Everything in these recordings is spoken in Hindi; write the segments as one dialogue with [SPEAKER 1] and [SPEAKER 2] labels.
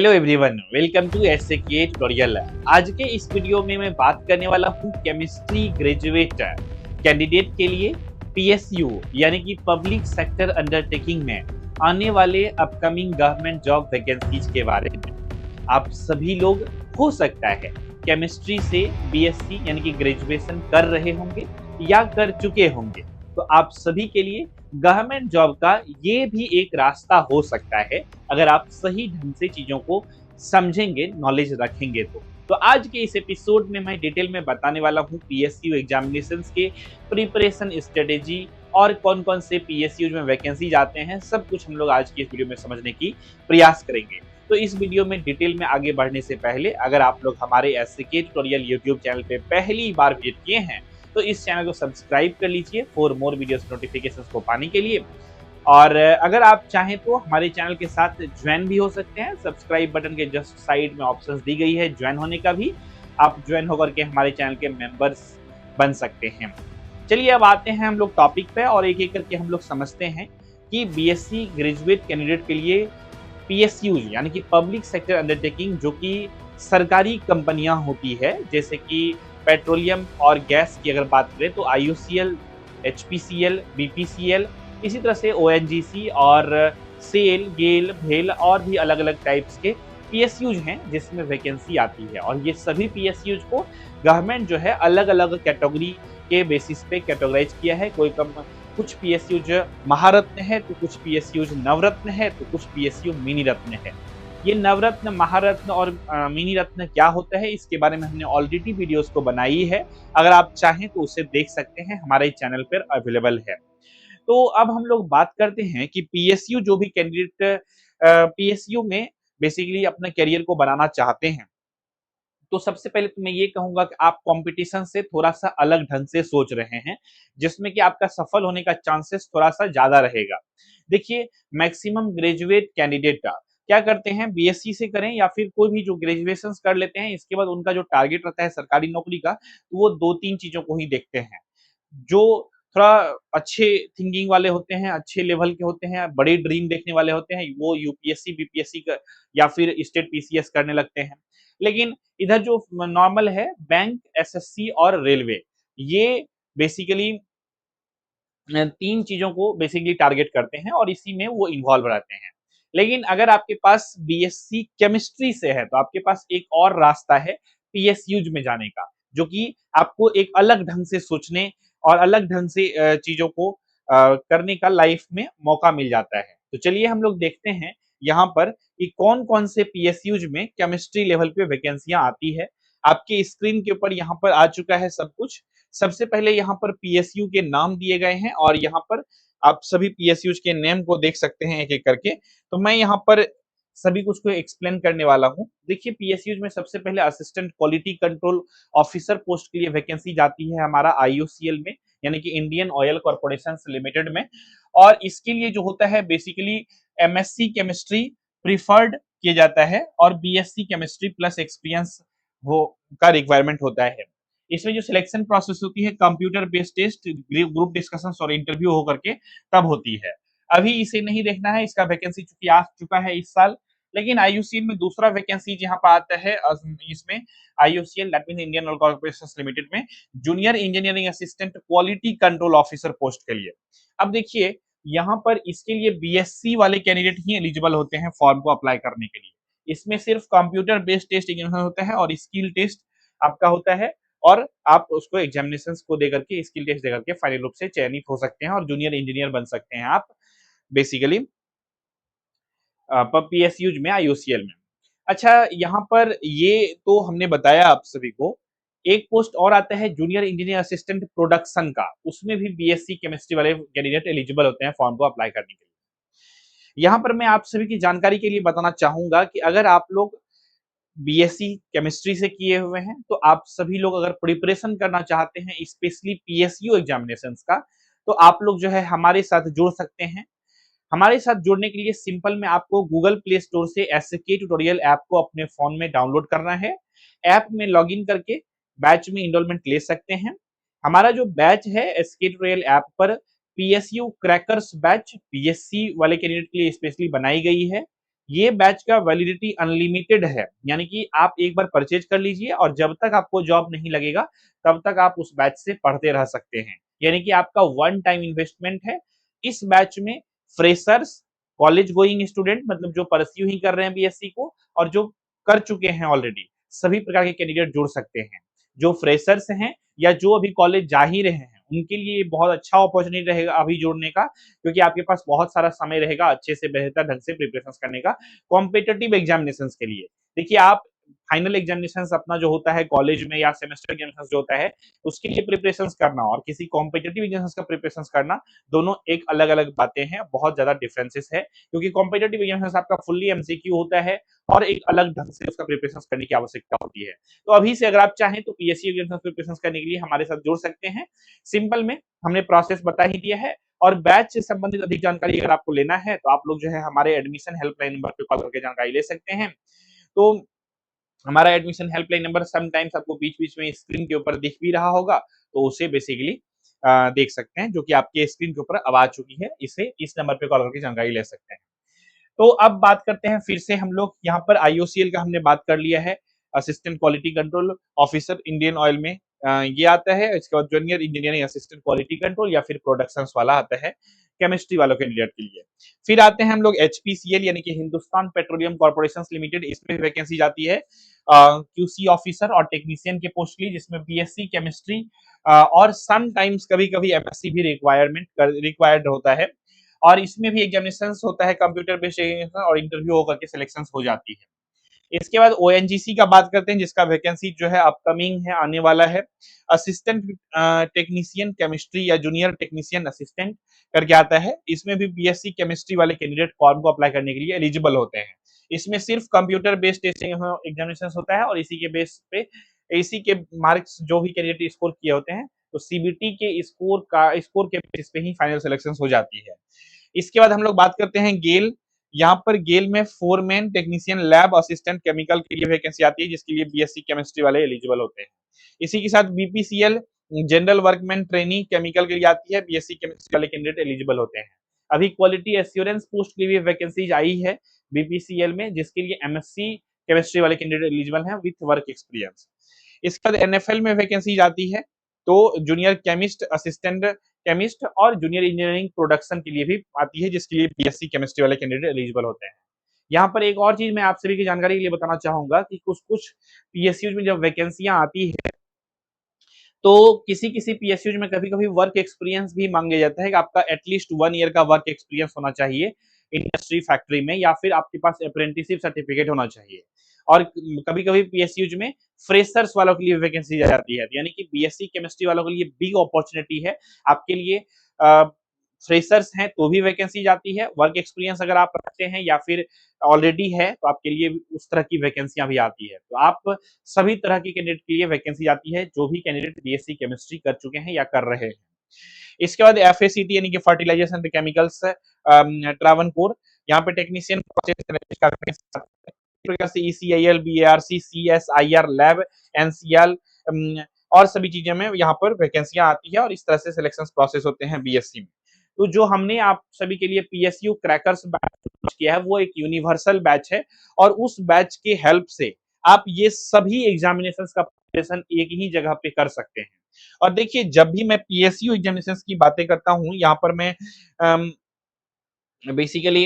[SPEAKER 1] Hello everyone, welcome to SK tutorial. आज के इस वीडियो में मैं बात करने वाला हूँ केमिस्ट्री ग्रेजुएट कैंडिडेट के लिए पीएसयू यानी कि पब्लिक सेक्टर अंडरटेकिंग में आने वाले अपकमिंग गवर्नमेंट जॉब वैकेंसीज के बारे में। आप सभी लोग हो सकता है केमिस्ट्री से बीएससी यानी कि ग्रेजुएशन कर रहे होंगे या कर चुके होंगे, तो आप सभी के लिए गवर्नमेंट जॉब का ये भी एक रास्ता हो सकता है अगर आप सही ढंग से चीजों को समझेंगे, नॉलेज रखेंगे तो आज के इस एपिसोड में मैं डिटेल में बताने वाला हूँ पीएसयू एग्जामिनेशंस के प्रिपरेशन स्ट्रेटेजी और कौन कौन से पीएसयू में वैकेंसी आते हैं, सब कुछ हम लोग आज की इस वीडियो में समझने की प्रयास करेंगे। तो इस वीडियो में डिटेल में आगे बढ़ने से पहले अगर आप लोग हमारे एसके ट्यूटोरियल यूट्यूब चैनल पे पहली बार विजिट किए हैं तो इस चैनल को सब्सक्राइब कर लीजिए फॉर मोर वीडियोस नोटिफिकेशंस को पाने के लिए। और अगर आप चाहें तो हमारे चैनल के साथ ज्वाइन भी हो सकते हैं। सब्सक्राइब बटन के जस्ट साइड में ऑप्शंस दी गई है ज्वाइन होने का भी, आप ज्वाइन होकर के हमारे चैनल के मेंबर्स बन सकते हैं। चलिए अब आते हैं हम लोग टॉपिक पे और एक एक करके हम लोग समझते हैं कि बीएससी ग्रेजुएट कैंडिडेट के लिए पीएसयू यानी कि पब्लिक सेक्टर अंडरटेकिंग जो कि सरकारी कंपनियां होती है, जैसे कि पेट्रोलियम और गैस की अगर बात करें तो आईओसीएल, एचपीसीएल, बीपीसीएल, इसी तरह से ओएनजीसी और सेल, गेल, भेल और भी अलग अलग टाइप्स के पीएसयूज हैं जिसमें वैकेंसी आती है। और ये सभी पीएसयूज को गवर्नमेंट जो है अलग अलग कैटेगरी के बेसिस पे कैटेगराइज किया है। कुछ पीएसयूज महारत्न है तो कुछ पीएसयूज नवरत्न है तो कुछ पीएसयू मिनी रत्न है। ये नवरत्न, महारत्न और मिनी रत्न क्या होता है इसके बारे में हमने ऑलरेडी वीडियोस को बनाई है, अगर आप चाहें तो उसे देख सकते हैं, हमारे चैनल पर अवेलेबल है। तो अब हम लोग बात करते हैं कि पीएसयू जो भी कैंडिडेट पीएसयू में बेसिकली अपने करियर को बनाना चाहते हैं, तो सबसे पहले तो मैं ये कहूंगा कि आप कंपटीशन से थोड़ा सा अलग ढंग से सोच रहे हैं, जिसमें कि आपका सफल होने का चांसेस थोड़ा सा ज्यादा रहेगा। देखिए, मैक्सिमम ग्रेजुएट कैंडिडेट क्या करते हैं, बीएससी से करें या फिर कोई भी जो ग्रेजुएशन कर लेते हैं, इसके बाद उनका जो टारगेट रहता है सरकारी नौकरी का, तो वो दो तीन चीजों को ही देखते हैं। जो थोड़ा अच्छे थिंकिंग वाले होते हैं, अच्छे लेवल के होते हैं, बड़े ड्रीम देखने वाले होते हैं, वो यूपीएससी, बीपीएससी का या फिर स्टेट पीसीएस करने लगते हैं। लेकिन इधर जो नॉर्मल है, बैंक, एसएससी और रेलवे, ये बेसिकली तीन चीजों को बेसिकली टारगेट करते हैं और इसी में वो इन्वॉल्व रहते हैं। लेकिन अगर आपके पास बीएससी केमिस्ट्री से है तो आपके पास एक और रास्ता है पीएसयूज में जाने का, जो कि आपको एक अलग ढंग से सोचने और अलग ढंग से चीजों को करने का लाइफ में मौका मिल जाता है। तो चलिए हम लोग देखते हैं यहाँ पर कि कौन कौन से पीएसयूज में केमिस्ट्री लेवल पे वैकेंसियां आती है। आपके स्क्रीन के ऊपर यहाँ पर आ चुका है सब कुछ। सबसे पहले यहाँ पर पीएसयू के नाम दिए गए हैं और यहाँ पर आप सभी पीएसयूज के नेम को देख सकते हैं एक एक करके। तो मैं यहाँ पर सभी कुछ को एक्सप्लेन करने वाला हूँ। देखिए, पीएसयूज में सबसे पहले assistant quality control officer post के लिए वैकेंसी जाती है हमारा आईओसीएल में, यानी कि इंडियन ऑयल कॉर्पोरेशन लिमिटेड में। और इसके लिए जो होता है बेसिकली एमएससी केमिस्ट्री प्रिफर्ड किया जाता है और बीएससी केमिस्ट्री प्लस एक्सपीरियंस वो का रिक्वायरमेंट होता है। इसमें जो सिलेक्शन प्रोसेस होती है computer based test, group discussions और इंटरव्यू होकर के तब होती है। अभी इसे नहीं देखना है, इसका वैकेंसी चूंकि आ चुका है इस साल। लेकिन आईयूसीएल में दूसरा वैकेंसी जहां पर आता है, इसमें IUCL that means Indian oil corporation limited में junior engineering assistant quality control officer post के लिए। अब देखिए, यहाँ पर इसके लिए बीएससी वाले कैंडिडेट ही एलिजिबल होते हैं फॉर्म को अप्लाई करने के लिए। इसमें सिर्फ कंप्यूटर बेस्ड टेस्ट एग्जामिनेशन होता है और स्किल टेस्ट आपका होता है, और आप उसको एग्जामिनेशंस को देकर के, स्किल टेस्ट देकर के फाइनल रूप से चयनित हो सकते हैं और जूनियर इंजीनियर बन सकते हैं आप बेसिकली पीएसयूज में, आईओसीएल में। अच्छा, यहाँ पर ये तो हमने बताया आप सभी को। एक पोस्ट और आता है जूनियर इंजीनियर असिस्टेंट प्रोडक्शन का, उसमें भी बीएससी केमिस्ट्री वाले कैंडिडेट एलिजिबल होते हैं फॉर्म को अप्लाई करने के लिए। यहाँ पर मैं आप सभी की जानकारी के लिए बताना चाहूंगा कि अगर आप लोग बीएससी केमिस्ट्री से किए हुए हैं तो आप सभी लोग अगर प्रिपरेशन करना चाहते हैं स्पेशली पीएसयू एग्जामिनेशंस का, तो आप लोग जो है हमारे साथ जुड़ सकते हैं। हमारे साथ जुड़ने के लिए सिंपल में आपको गूगल प्ले स्टोर से एसके ट्यूटोरियल ऐप को अपने फोन में डाउनलोड करना है। ऐप में लॉगिन करके बैच में इनरोलमेंट ले सकते हैं। हमारा जो बैच है एसके ट्यूटोरियल ऐप पर पीएसयू क्रैकर्स बैच पीएससी वाले कैंडिडेट के लिए स्पेशली बनाई गई है। ये बैच का वैलिडिटी अनलिमिटेड है, यानी कि आप एक बार परचेज कर लीजिए और जब तक आपको जॉब नहीं लगेगा तब तक आप उस बैच से पढ़ते रह सकते हैं, यानी कि आपका वन टाइम इन्वेस्टमेंट है। इस बैच में फ्रेशर्स, कॉलेज गोइंग स्टूडेंट मतलब जो परस्यू ही कर रहे हैं बीएससी को, और जो कर चुके हैं ऑलरेडी, सभी प्रकार के कैंडिडेट जुड़ सकते हैं। जो फ्रेशर्स हैं या जो अभी कॉलेज जा ही रहे हैं उनके लिए बहुत अच्छा अपॉर्चुनिटी रहेगा अभी जुड़ने का, क्योंकि आपके पास बहुत सारा समय रहेगा अच्छे से बेहतर ढंग से प्रिपरेशन करने का कॉम्पिटिटिव एग्जामिनेशन के लिए। देखिए आप फाइनल एग्जामिनेशन अपना जो होता है कॉलेज में या सेमेस्टर एग्जामिनेशन जो होता है उसके लिए प्रिपरेशन करना और किसी कॉम्पिटिटिव एग्जामिनेशन का प्रिपरेशन करना, दोनों एक अलग अलग बातें हैं, बहुत ज्यादा डिफरेंसेस है, क्योंकि कॉम्पिटिटिव एग्जामिनेशन आपका फुल्ली एमसीक्यू होता है और एक अलग ढंग से उसका प्रिपरेशन करने की आवश्यकता होती है। तो अभी से अगर आप चाहें तो पीएससी एग्जामिनेशन प्रिपरेशन करने के लिए हमारे साथ जुड़ सकते हैं। सिंपल में हमने प्रोसेस बता ही दिया है, और बैच से संबंधित अधिक जानकारी अगर आपको लेना है तो आप लोग जो है हमारे एडमिशन हेल्पलाइन नंबर पे कॉल करके जानकारी ले सकते हैं। तो हमारा एडमिशन हेल्पलाइन नंबर समटाइम्स आपको बीच-बीच में स्क्रीन के ऊपर दिख भी रहा होगा, तो उसे बेसिकली देख सकते हैं, जो कि आपके स्क्रीन के ऊपर अब आ चुकी है। इसे इस नंबर पे कॉल करके जानकारी ले सकते हैं। तो अब बात करते हैं फिर से हम लोग यहाँ पर आईओसीएल का हमने बात कर लिया है, assistant quality control officer Indian oil में ये आता है। इसके बाद junior engineering assistant quality control या फिर प्रोडक्शंस वाला आता है केमिस्ट्री वालों कैंडिडेट के लिए। फिर आते हैं हम लोग एचपीसीएल यानी कि हिंदुस्तान पेट्रोलियम कॉर्पोरेशन लिमिटेड, इसमें वैकेंसी जाती है क्यूसी ऑफिसर और टेक्नीशियन के पोस्ट के लिए, जिसमें बीएससी केमिस्ट्री और सम टाइम्स कभी कभी एमएससी भी रिक्वायर्ड होता है, और इसमें भी एग्जामिनेशन होता है कंप्यूटर बेस्ड एग्जामिनेशन और इंटरव्यू होकर के सिलेक्शन हो जाती है। इसके बाद ओएनजीसी का बात करते हैं, जिसका वैकेंसी जो है अपकमिंग है, आने वाला है। असिस्टेंट टेक्नीशियन केमिस्ट्री या जूनियर टेक्नीशियन असिस्टेंट करके आता है। इसमें भी बीएससी केमिस्ट्री वाले कैंडिडेट फॉर्म को अप्लाई करने के लिए एलिजिबल होते हैं। इसमें सिर्फ कंप्यूटर बेस्ड टेस्टिंग एग्जामिनेशन होता है और इसी के बेस पे, इसी के मार्क्स जो भी कैंडिडेट स्कोर किए होते हैं तो सीबीटी के स्कोर के बेस पे ही फाइनल सिलेक्शन हो जाती है। इसके बाद हम लोग बात करते हैं गेल। यहाँ पर गेल में foreman technician lab assistant chemical के लिए वैकेंसी आती है, जिसके लिए बीएससी केमिस्ट्री वाले एलिजिबल होते हैं। इसी के साथ BPCL general workman trainee chemical के लिए आती है, बीएससी केमिस्ट्री वाले कैंडिडेट एलिजिबल होते हैं। अभी क्वालिटी एश्योरेंस पोस्ट के लिए वैकेंसी आई है बीपीसीएल में, जिसके लिए एमएससी केमिस्ट्री वाले कैंडिडेट एलिजिबल हैं विथ वर्क एक्सपीरियंस। इसके बाद एनएफएल में वैकेंसी आती है, तो जूनियर केमिस्ट, असिस्टेंट केमिस्ट और जूनियर इंजीनियरिंग प्रोडक्शन के लिए भी आती है, जिसके लिए बीएससी केमिस्ट्री वाले कैंडिडेट एलिजिबल होते हैं। यहाँ पर एक और चीज मैं आप सभी की जानकारी के लिए बताना चाहूंगा कि कुछ कुछ पीएसयू में जब वैकेंसियां आती है तो किसी किसी पीएसयू में कभी कभी वर्क एक्सपीरियंस भी मांगे जाता है कि आपका एटलीस्ट 1 ईयर का वर्क एक्सपीरियंस होना चाहिए इंडस्ट्री फैक्ट्री में, या फिर आपके पास अप्रेंटिसशिप सर्टिफिकेट होना चाहिए। और कभी कभी पीएसयू में फ्रेशर्स वालों के लिए वैकेंसी जाती है, यानी कि बीएससी केमिस्ट्री वालों के लिए बिग अपॉर्चुनिटी है आपके लिए। फ्रेशर्स हैं तो भी वैकेंसी जाती है, वर्क एक्सपीरियंस अगर आप रखते हैं या फिर ऑलरेडी है तो आपके लिए उस तरह की वैकेंसियां भी आती है। तो आप सभी तरह के कैंडिडेट के लिए वैकेंसी आती है, जो भी कैंडिडेट बीएससी केमिस्ट्री कर चुके हैं या कर रहे हैं। इसके बाद एफएसीटी यानी कि फर्टिलाइजेशन एंड केमिकल्स ट्रावनकोर, यहाँ पे टेक्नीशियन प्रोसेस का प्रकार से ECIL, BARC, CSIR lab, NCL और सभी चीजें में यहाँ पर वैकेंसियां आती है, और इस तरह से सिलेक्शन प्रोसेस होते हैं बीएससी में। तो जो हमने आप सभी के लिए पीएसयू क्रैकर्स बैच किया है वो एक यूनिवर्सल बैच है, और उस बैच के हेल्प से आप ये सभी एग्जामिनेशंस का प्रिपरेशन एक ही जगह पे कर सकते हैं। और देखिए जब भी मैं पीएसयू एग्जामिनेशंस की बातें करता हूँ, यहाँ पर मैं बेसिकली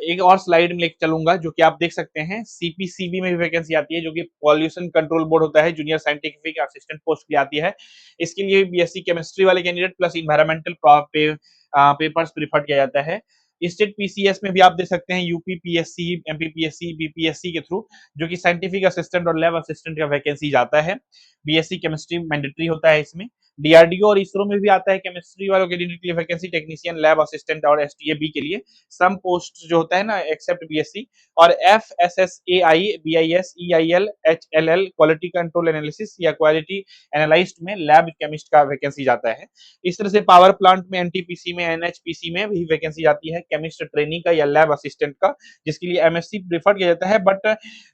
[SPEAKER 1] एक और स्लाइड में लेकर चलूंगा, जो कि आप देख सकते हैं सीपीसीबी में भी वैकेंसी आती है, जो कि पॉल्यूशन कंट्रोल बोर्ड होता है, जूनियर साइंटिफिक असिस्टेंट पोस्ट की आती है। इसके लिए बीएससी केमिस्ट्री वाले candidate plus environmental papers prefer किया जाता है। स्टेट पीसीएस में भी आप देख सकते हैं UP PSC, MP PSC, BPSC के थ्रू, जो कि साइंटिफिक असिस्टेंट और लैब असिस्टेंट का वैकेंसी जाता है। बीएससी केमिस्ट्री मैंडेटरी होता है इसमें। डीआरडीओ और इसरो में भी आता है केमिस्ट्री वालों के लिए वैकेंसी, टेक्नीशियन लैब असिस्टेंट और एसटीएबी के लिए सम पोस्ट जो होता है ना एक्सेप्ट बीएससी। और FSSAI, BIS, EIL, HLL quality control analysis या क्वालिटी एनालिस्ट में लैब केमिस्ट का वैकेंसी जाता है। इस तरह से पावर प्लांट में, एनटीपीसी में, एनएचपीसी में भी वैकेंसी जाती है केमिस्ट ट्रेनिंग का या लैब असिस्टेंट का, जिसके लिए एमएससी प्रेफर किया जाता है, बट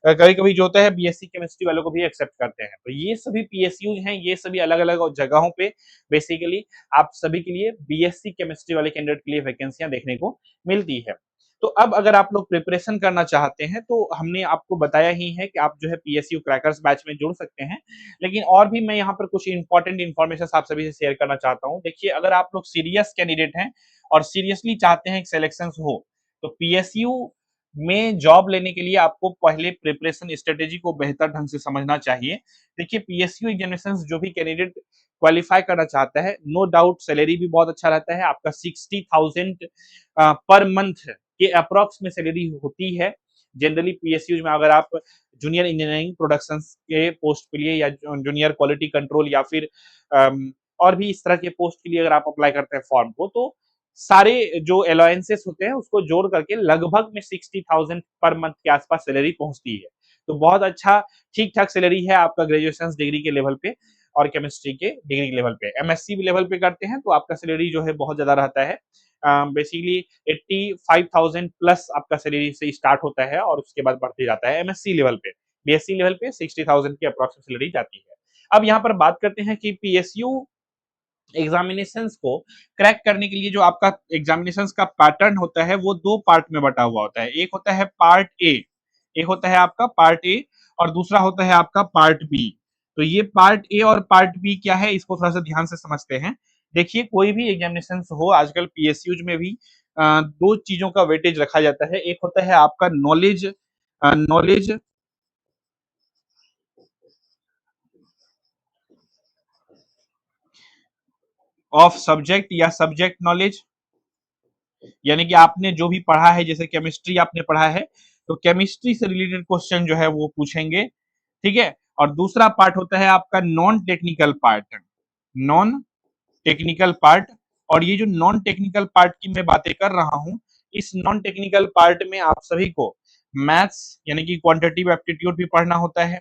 [SPEAKER 1] कभी कभी जो होता है बीएससी केमिस्ट्री वालों को भी एक्सेप्ट करते हैं। तो ये सभी पीएसयू हैं, ये सभी अलग अलग जगहों पे बेसिकली आप सभी के लिए बीएससी केमिस्ट्री वाले कैंडिडेट के लिए वैकेंसियां देखने को मिलती है। तो अब अगर आप लोग प्रिपरेशन करना चाहते हैं तो हमने आपको बताया ही है कि आप जो है पीएसयू क्रैकर्स बैच में जुड़ सकते हैं। लेकिन और भी मैं यहाँ पर कुछ इंपॉर्टेंट इन्फॉर्मेशन आप सभी से शेयर करना चाहता हूँ। देखिए, अगर आप लोग सीरियस कैंडिडेट हैं और सीरियसली चाहते हैं कि सिलेक्शन हो, तो पीएसयू में जॉब लेने के लिए आपको पहले प्रिपरेशन स्ट्रेटेजी को बेहतर ढंग से समझना चाहिए। देखिए, पीएसयू एग्जामिनेशन जो भी कैंडिडेट क्वालिफाई करना चाहता है, नो डाउट सैलरी भी बहुत अच्छा रहता है। आपका 60,000 पर मंथ के अप्रॉक्स में सैलरी होती है। जनरली पीएसयू में अगर आप जूनियर इंजीनियरिंग प्रोडक्शन के पोस्ट के लिए या जूनियर क्वालिटी कंट्रोल या फिर और भी इस तरह के पोस्ट के लिए अगर आप अप्लाई करते हैं फॉर्म को, तो सारे जो अलाउंसेस होते हैं उसको जोड़ करके लगभग में 60,000 पर मंथ के आसपास सैलरी पहुंचती है। तो बहुत अच्छा ठीक ठाक सैलरी है आपका ग्रेजुएशन डिग्री के लेवल पे और केमिस्ट्री के डिग्री लेवल पे। एमएससी लेवल पे करते हैं तो आपका सैलरी जो है बहुत ज्यादा रहता है। बेसिकली 85,000 प्लस आपका सैलरी से स्टार्ट होता है और उसके बाद बढ़ते जाता है एमएससी लेवल पे। बीएससी लेवल पे 60,000 की अप्रॉक्सिमेट सैलरी जाती है। अब यहाँ पर बात करते हैं कि पीएसयू एग्जामिनेशंस को क्रैक करने के लिए जो आपका एग्जामिनेशंस का पैटर्न होता है वो दो पार्ट में बटा हुआ होता है। एक होता है पार्ट ए, एक होता है आपका पार्ट ए और दूसरा होता है आपका पार्ट बी। तो ये पार्ट ए और पार्ट बी क्या है, इसको थोड़ा सा ध्यान से समझते हैं। देखिए, कोई भी एग्जामिनेशन हो आजकल पीएसयूज में भी दो चीजों का वेटेज रखा जाता है। एक होता है आपका नॉलेज नॉलेज ऑफ सब्जेक्ट या सब्जेक्ट नॉलेज, यानी कि आपने जो भी पढ़ा है, जैसे केमिस्ट्री आपने पढ़ा है तो केमिस्ट्री से रिलेटेड क्वेश्चन जो है वो पूछेंगे, ठीक है। और दूसरा पार्ट होता है आपका non technical part, non technical part. और ये जो नॉन टेक्निकल पार्ट की मैं बातें कर रहा हूं, इस नॉन टेक्निकल पार्ट में आप सभी को मैथ्स यानी कि क्वांटिटेटिव एप्टीट्यूड भी पढ़ना होता है,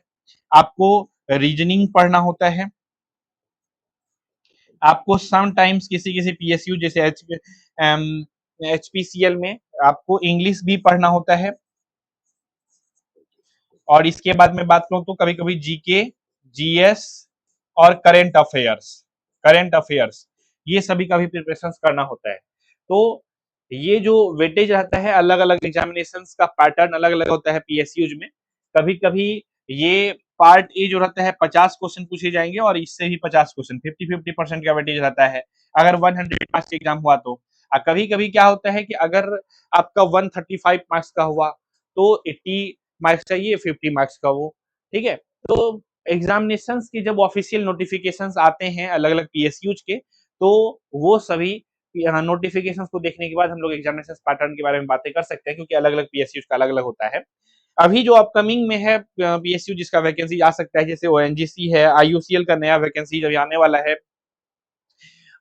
[SPEAKER 1] आपको रीजनिंग पढ़ना होता है, आपको सम टाइम्स किसी किसी पीएसयू जैसे एचपीसीएल में आपको इंग्लिश भी पढ़ना होता है। और इसके बाद में बात करूं तो कभी कभी जीके, जीएस और करंट अफेयर्स ये सभी का भी प्रिपरेशन करना होता है। तो ये जो वेटेज रहता है, अलग अलग एग्जामिनेशन का पैटर्न अलग अलग होता है पीएसयूज में। कभी कभी ये पार्ट ए जो रहता है 50 क्वेश्चन पूछे जाएंगे और इससे भी 50 क्वेश्चन, 50-50% का वेटेज रहता है अगर 100 मार्क्स एग्जाम हुआ तो। कभी कभी क्या होता है कि अगर आपका 135 मार्क्स का हुआ तो 80 मार्क्स चाहिए, 50 मार्क्स का वो, ठीक है। तो एग्जामिनेशंस की जब ऑफिशियल नोटिफिकेशंस आते हैं अलग अलग पीएसयूज के, तो वो सभी नोटिफिकेशंस को देखने के बाद हम लोग एग्जामिनेशन पैटर्न के बारे में बातें कर सकते हैं, क्योंकि अलग अलग पीएसयूज का अलग अलग होता है। अभी जो अपकमिंग में है पीएसयू जिसका वैकेंसी आ सकता है, जैसे ओएनजीसी है, आईयूसीएल का नया वैकेंसी जब आने वाला है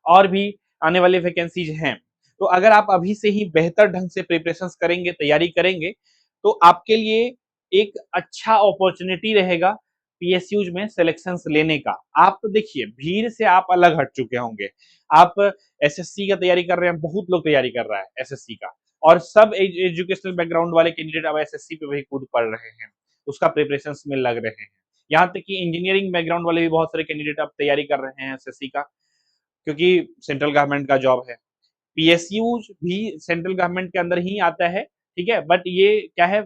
[SPEAKER 1] और भी आने वाले वैकेंसीज हैं। तो अगर आप अभी से ही बेहतर ढंग से प्रिपरेशन करेंगे, तैयारी करेंगे, तो आपके लिए एक अच्छा अपॉर्चुनिटी रहेगा पीएसयूज में सिलेक्शंस लेने का। आप तो देखिए, भीड़ से आप अलग हट चुके होंगे। आप एसएससी का तैयारी कर रहे हैं, बहुत लोग तैयारी कर रहा है एसएससी का, और सब एजुकेशनल बैकग्राउंड वाले कैंडिडेट अब एसएससी पे भी कूद पड़ रहे हैं, उसका प्रिपरेशन में लग रहे हैं। यहाँ तक कि इंजीनियरिंग बैकग्राउंड वाले भी बहुत सारे कैंडिडेट अब तैयारी कर रहे हैं एसएससी का, क्योंकि सेंट्रल गवर्नमेंट का जॉब है। पीएसयू भी सेंट्रल गवर्नमेंट के अंदर ही आता है, ठीक है। बट ये क्या है,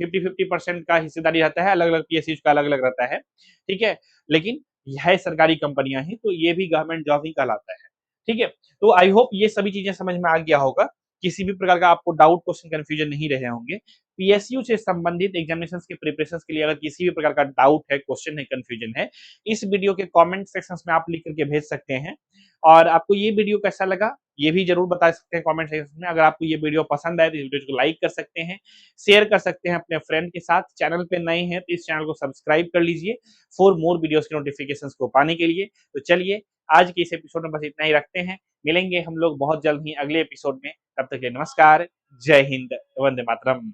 [SPEAKER 1] 50-50% का हिस्सेदारी रहता है, अलग अलग पीएसयू का अलग अलग रहता है, ठीक है। लेकिन यह सरकारी कंपनियां ही, तो ये भी गवर्नमेंट जॉब ही कहलाता है, ठीक है। तो आई होप ये सभी चीजें समझ में आ गया होगा, किसी भी प्रकार का आपको डाउट, क्वेश्चन, कंफ्यूजन नहीं रहे होंगे। पीएसयू से संबंधित एग्जामिनेशन के प्रिपरेशन के लिए अगर किसी भी प्रकार का डाउट है, क्वेश्चन है, कंफ्यूजन है, इस वीडियो के कमेंट सेक्शन में आप लिख करके भेज सकते हैं। और आपको ये वीडियो कैसा लगा ये भी जरूर बता सकते हैं कमेंट सेक्शन में। अगर आपको ये वीडियो पसंद आए तो इस वीडियो को लाइक कर सकते हैं, शेयर कर सकते हैं अपने फ्रेंड के साथ। चैनल पे नए हैं तो इस चैनल को सब्सक्राइब कर लीजिए फॉर मोर वीडियोस के नोटिफिकेशंस को पाने के लिए। तो चलिए, आज के इस एपिसोड में बस इतना ही रखते हैं। मिलेंगे हम लोग बहुत जल्द ही अगले एपिसोड में। तब तक के लिए नमस्कार, जय हिंद, वंदे मातरम।